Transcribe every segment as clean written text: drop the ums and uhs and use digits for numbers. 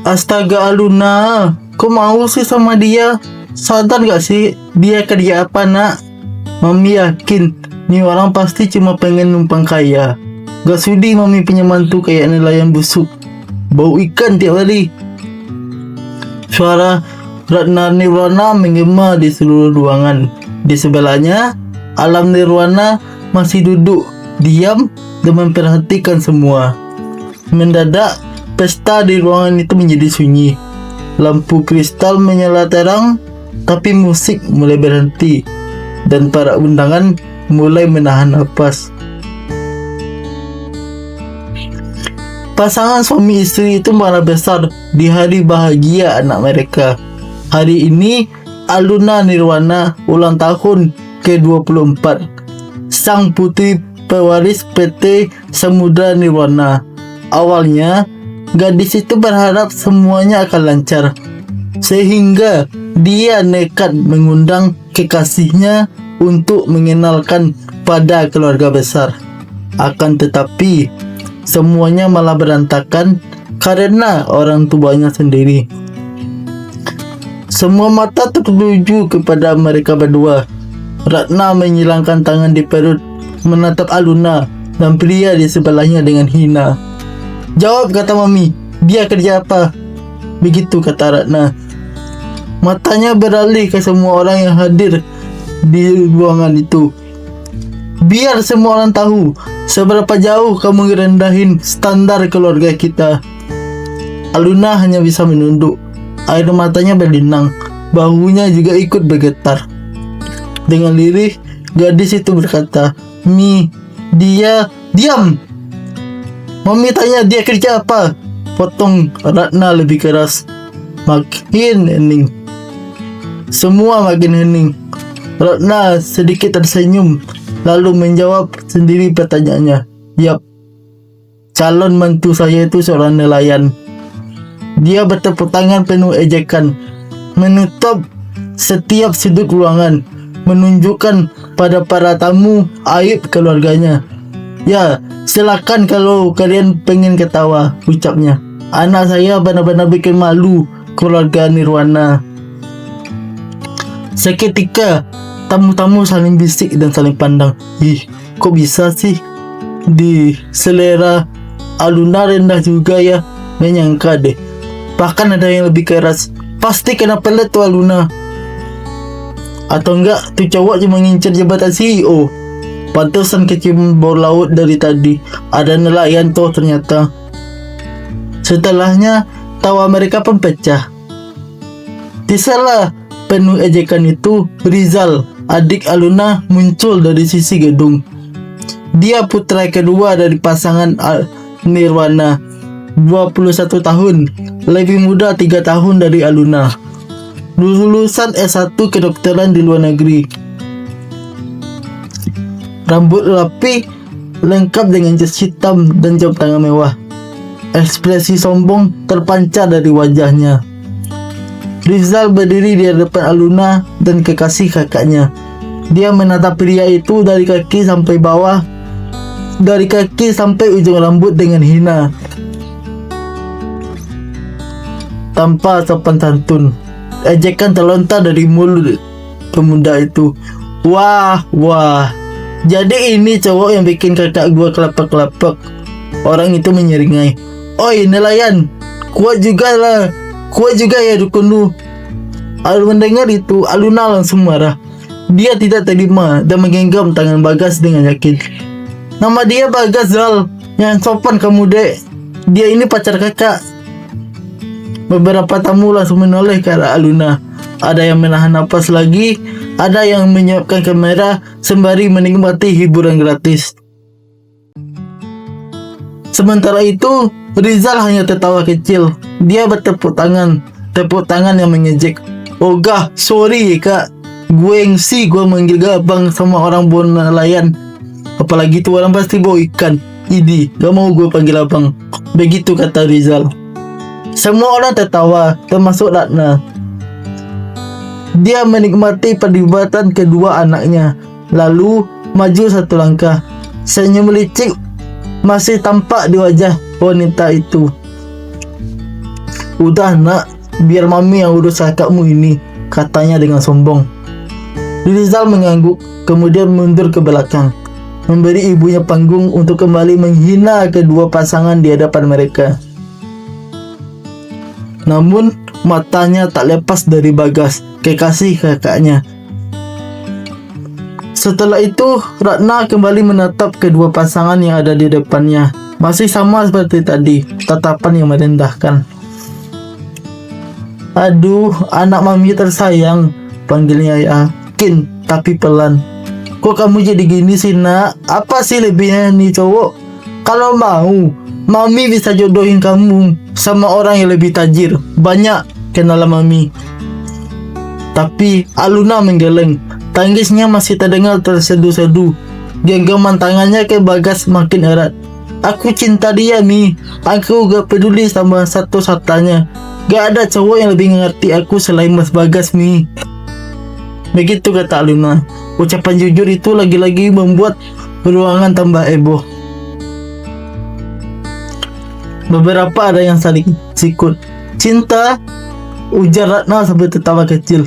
Astaga Aluna, kok mau sih sama dia? Sadar gak sih dia kerja apa nak? Mami yakin nih orang pasti cuma pengen numpang kaya. Gak sudi mami punya mantu kayak nelayan busuk, bau ikan tiap hari. Suara Ratna Nirwana menggema di seluruh ruangan. Di sebelahnya, Alam Nirwana masih duduk diam dan memperhatikan semua. Mendadak, pesta di ruangan itu menjadi sunyi. Lampu kristal menyala terang, tapi musik mulai berhenti dan para undangan mulai menahan napas. Pasangan suami istri itu marah besar di hari bahagia anak mereka. Hari ini Aluna Nirwana ulang tahun ke-24. Sang putri pewaris PT Samudra Nirwana. Awalnya gadis itu berharap semuanya akan lancar, sehingga dia nekat mengundang kekasihnya untuk mengenalkan pada keluarga besar. Akan tetapi semuanya malah berantakan karena orang tuanya sendiri. Semua mata tertuju kepada mereka berdua. Ratna menyilangkan tangan di perut, menatap Aluna dan pria di sebelahnya dengan hina. "Jawab," kata mami, "dia kerja apa?" Begitu kata Ratna. Matanya beralih ke semua orang yang hadir di ruangan itu. "Biar semua orang tahu seberapa jauh kamu ngerendahin standar keluarga kita." Aluna hanya bisa menunduk. Air matanya berlinang, bahunya juga ikut bergetar. Dengan lirih, gadis itu berkata, Dia, diam! Mami tanya dia kerja apa?" Potong Ratna lebih keras. Makin hening. Semua makin hening. Ratna sedikit tersenyum, lalu menjawab sendiri pertanyaannya. "Yap, calon mantu saya itu seorang nelayan." Dia bertepuk tangan penuh ejekan, menutup setiap sudut ruangan, menunjukkan pada para tamu aib keluarganya. "Ya, silakan kalau kalian pengen ketawa," ucapnya. "Anak saya benar-benar bikin malu keluarga Nirwana." Seketika tamu-tamu saling bisik dan saling pandang. "Ih, kok bisa sih? Di selera Aluna rendah juga ya. Gak nyangka deh. Bahkan ada yang lebih keras. Pasti kena pelet tuh Aluna. Atau enggak, tuh cowok cuma ngincer jabatan CEO. Pantesan kecium bau laut dari tadi. Ada nelayan tuh ternyata." Setelahnya, tawa mereka pun pecah. Di sela penuh ejekan itu, Rizal, adik Aluna, muncul dari sisi gedung. Dia putra kedua dari pasangan Nirwana, 21 tahun, lebih muda 3 tahun dari Aluna. Lulusan S1 kedokteran di luar negeri. Rambut rapi, lengkap dengan jas hitam dan jam tangan mewah. Ekspresi sombong terpancar dari wajahnya. Rizal berdiri di hadapan Aluna dan kekasih kakaknya. Dia menatap pria itu dari kaki sampai bawah, dari kaki sampai ujung rambut dengan hina, tanpa sopan santun. Ejekan terlontar dari mulut pemuda itu. Wah, jadi ini cowok yang bikin kakak gua kelapak-kelapak." Orang itu menyeringai. "Oi nelayan, kuat juga ya dukun lu." Mendengar itu, Aluna langsung marah. Dia tidak terima dan menggenggam tangan Bagas dengan yakin. "Nama dia Bagas, Zal. Yang sopan kamu, dek. Dia ini pacar kakak." Beberapa tamu langsung menoleh ke arah Aluna. Ada yang menahan napas lagi, ada yang menyiapkan kamera sembari menikmati hiburan gratis. Sementara itu, Rizal hanya tertawa kecil. Dia bertepuk tangan, tepuk tangan yang mengejek. "Ogah, sorry kak. Gue manggil gabang sama orang buat nelayan. Apalagi tuh orang pasti bawa ikan. Idi, gak mau gue panggil abang." Begitu kata Rizal. Semua orang tertawa, termasuk Ratna. Dia menikmati perdebatan kedua anaknya, lalu maju satu langkah. Senyum licik masih tampak di wajah wanita itu. Udah nak, biar mami yang urus kakakmu ini, katanya dengan sombong. Rizal mengangguk, kemudian mundur ke belakang, memberi ibunya panggung untuk kembali menghina kedua pasangan di hadapan mereka. Namun, matanya tak lepas dari Bagas, kekasih kakaknya. Setelah itu, Ratna kembali menatap kedua pasangan yang ada di depannya. Masih sama seperti tadi, tatapan yang merendahkan. Aduh, anak mami tersayang, panggilnya yakin tapi pelan. Kok kamu jadi gini sih nak? Apa sih lebihnya nih cowok? Kalau mau, mami bisa jodohin kamu sama orang yang lebih tajir. Banyak kenalan mami. Tapi Aluna menggeleng. Tangisnya masih terdengar terseduh-seduh. Genggaman tangannya ke Bagas makin erat. Aku cinta dia Mi. Aku gak peduli sama satu-satunya. Gak ada cowok yang lebih mengerti aku selain Mas Bagas Mi. Begitu kata Aluna. Ucapan jujur itu lagi-lagi membuat ruangan tambah heboh. Beberapa ada yang saling sikut. Cinta, ujar Ratna sambil tertawa kecil.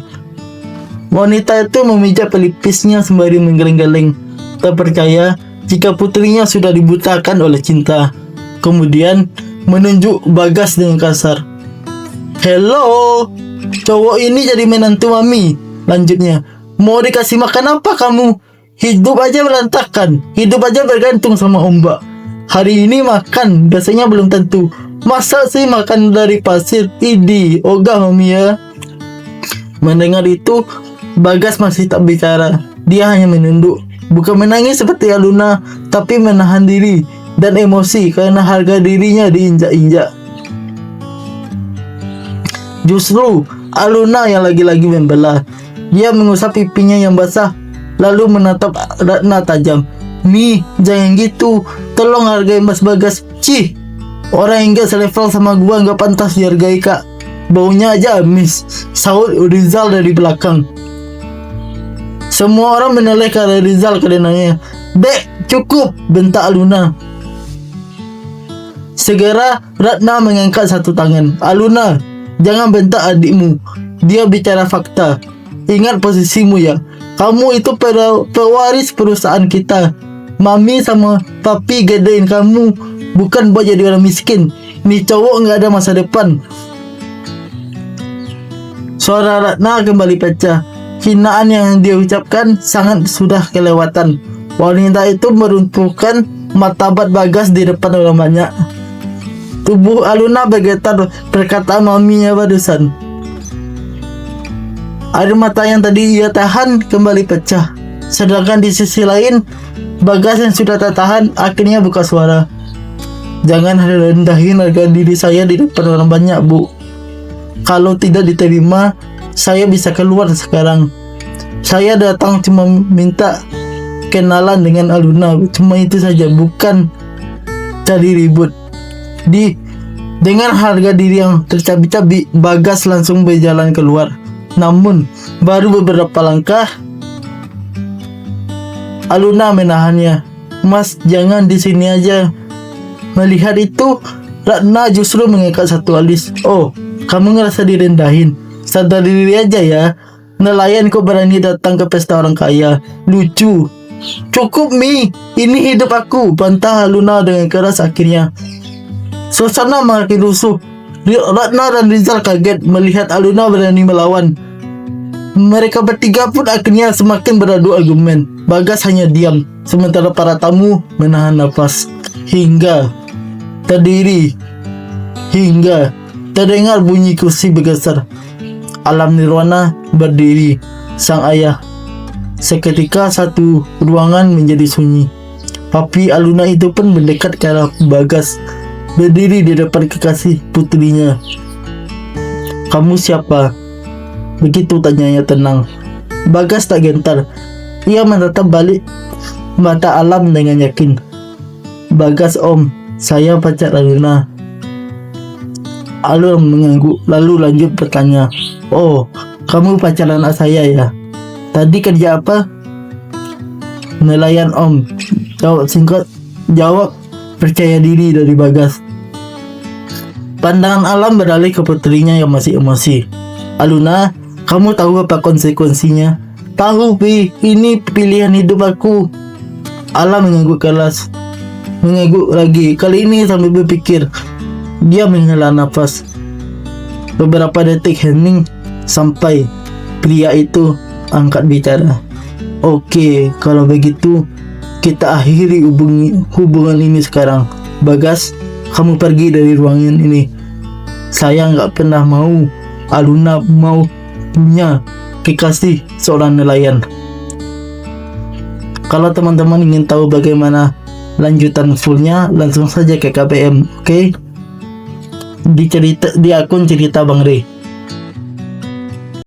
Wanita itu memijat pelipisnya sembari menggeleng-geleng, tak percaya jika putrinya sudah dibutakan oleh cinta. Kemudian menunjuk Bagas dengan kasar. Hello, cowok ini jadi menantu mami. Lanjutnya, mau dikasih makan apa kamu? Hidup aja berantakan, hidup aja bergantung sama ombak. Hari ini makan, biasanya belum tentu. Masa sih makan dari pasir? Idi, ogah mami ya. Mendengar itu, Bagas masih tak bicara. Dia hanya menunduk, bukan menangis seperti Aluna, tapi menahan diri dan emosi karena harga dirinya diinjak-injak. Justru Aluna yang lagi-lagi membela. Dia mengusap pipinya yang basah, lalu menatap Ratna tajam. Mi, jangan gitu. Tolong hargai Mas Bagas. Cih, orang yang gak selevel sama gua gak pantas dihargai kak. Baunya aja amis, saut Rizal dari belakang. Semua orang menoleh ke arah Rizal kedenangannya. Dek, cukup, bentak Aluna. Segera Ratna mengangkat satu tangan. Aluna, jangan bentak adikmu. Dia bicara fakta. Ingat posisimu ya. Kamu itu pewaris perusahaan kita. Mami sama papi gedein kamu, bukan buat jadi orang miskin. Nih cowok nggak ada masa depan. Suara Ratna kembali pecah. Hinaan yang dia ucapkan sangat sudah kelewatan. Wanita itu meruntuhkan martabat Bagas di depan orang banyak. Tubuh Aluna bergetar perkataan maminya barusan. Air mata yang tadi ia tahan kembali pecah. Sedangkan di sisi lain, Bagas yang sudah tak tahan akhirnya buka suara. Jangan rendahin harga diri saya di depan orang banyak, Bu. Kalau tidak diterima, saya bisa keluar sekarang. Saya datang cuma minta kenalan dengan Aluna. Cuma itu saja, bukan cari ribut. Dengan harga diri yang tercabik-cabik, Bagas langsung berjalan keluar. Namun, baru beberapa langkah, Aluna menahannya. Mas, jangan di sini aja. Melihat itu, Ratna justru mengikat satu alis. Oh, kamu ngerasa direndahin? Sadar diri aja ya. Nelayan kok berani datang ke pesta orang kaya. Lucu. Cukup Mi, ini hidup aku, bantah Aluna dengan keras akhirnya. Suasana makin rusuh. Ratna dan Rizal kaget melihat Aluna berani melawan. Mereka bertiga pun akhirnya semakin beradu argumen. Bagas hanya diam, sementara para tamu menahan nafas. Hingga terdengar bunyi kursi bergeser. Alam nirwana berdiri. Sang ayah. Seketika satu ruangan menjadi sunyi. Papi Aluna itu pun mendekat ke arah Bagas, berdiri di depan kekasih putrinya. Kamu siapa? Begitu tanyanya tenang. Bagas tak gentar. Ia menatap balik mata Alam dengan yakin. Bagas om, saya pacar Aluna. Alam mengangguk lalu lanjut bertanya. Oh, kamu pacar anak saya ya? Tadi kerja apa? Nelayan om. Jawab singkat. Jawab percaya diri dari Bagas. Pandangan alam beralih ke putrinya yang masih emosi. Aluna, kamu tahu apa konsekuensinya? Tahu, Pi, ini pilihan hidup aku. Alam mengangguk keras. Mengangguk lagi, kali ini sambil berpikir. Dia menghela nafas. Beberapa detik hening sampai pria itu angkat bicara. Oke, kalau begitu kita akhiri hubungan ini sekarang. Bagas, kamu pergi dari ruangan ini. Saya nggak pernah mau Aluna mau punya kekasih seorang nelayan. Kalau teman-teman ingin tahu bagaimana lanjutan fullnya, langsung saja ke KPM, oke? Di akun cerita Bang Rey.